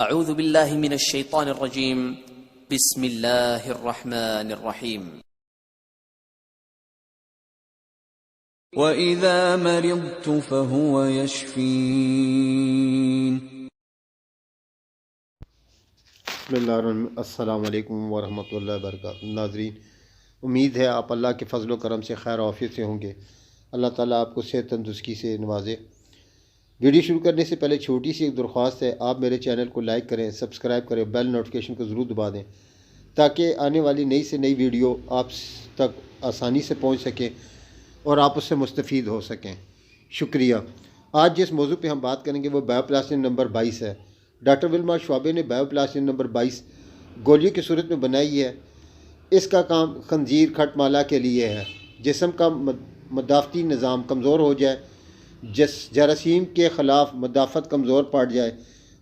اعوذ باللہ من الشیطان الرجیم بسم اللہ الرحمن الرحیم وَإِذَا مَرِضْتُ فَهُوَ يَشْفِينِ. بسم اللہ الرحمن الرحیم. السلام علیکم ورحمۃ اللہ وبرکاتہ. ناظرین، امید ہے آپ اللہ کے فضل و کرم سے خیر و عافیت سے ہوں گے. اللہ تعالیٰ آپ کو صحت تندرستی سے نوازے. ویڈیو شروع کرنے سے پہلے چھوٹی سی ایک درخواست ہے، آپ میرے چینل کو لائک کریں، سبسکرائب کریں، بیل نوٹیفیکیشن کو ضرور دبا دیں تاکہ آنے والی نئی سے نئی ویڈیو آپ تک آسانی سے پہنچ سکیں اور آپ اس سے مستفید ہو سکیں. شکریہ. آج جس موضوع پہ ہم بات کریں گے وہ بایوپلاسٹین نمبر 22 ہے. ڈاکٹر ولما شعبے نے بایوپلاسٹین نمبر 22 گولیوں کی صورت میں بنائی ہے. اس کا کام خنزیر کھٹ مالا کے لیے ہے. جسم کا مدافعتی نظام کمزور ہو جائے، جراثیم کے خلاف مدافعت کمزور پڑ جائے،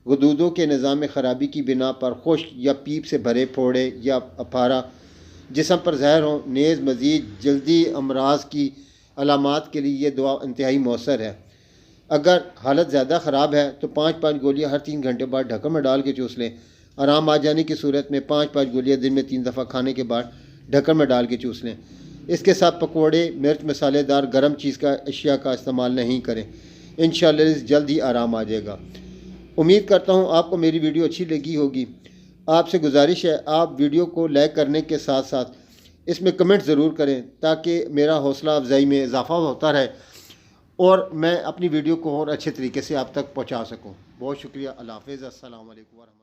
غدودوں کے نظام میں خرابی کی بنا پر خشک یا پیپ سے بھرے پھوڑے یا اپارا جسم پر ظاہر ہوں، نیز مزید جلدی امراض کی علامات کے لیے یہ دوا انتہائی مؤثر ہے. اگر حالت زیادہ خراب ہے تو 5 گولیاں ہر 3 گھنٹے بعد ڈھکن میں ڈال کے چوس لیں. آرام آ جانے کی صورت میں 5 گولیاں دن میں 3 دفعہ کھانے کے بعد ڈھکن میں ڈال کے چوس لیں. اس کے ساتھ پکوڑے، مرچ، مسالے دار گرم چیز کا اشیاء کا استعمال نہیں کریں. انشاءاللہ جلد ہی آرام آ جائے گا. امید کرتا ہوں آپ کو میری ویڈیو اچھی لگی ہوگی. آپ سے گزارش ہے آپ ویڈیو کو لائک کرنے کے ساتھ ساتھ اس میں کمنٹ ضرور کریں تاکہ میرا حوصلہ افزائی میں اضافہ ہوتا رہے اور میں اپنی ویڈیو کو اور اچھے طریقے سے آپ تک پہنچا سکوں. بہت شکریہ. اللہ حافظ. السلام علیکم ورحمۃ اللہ.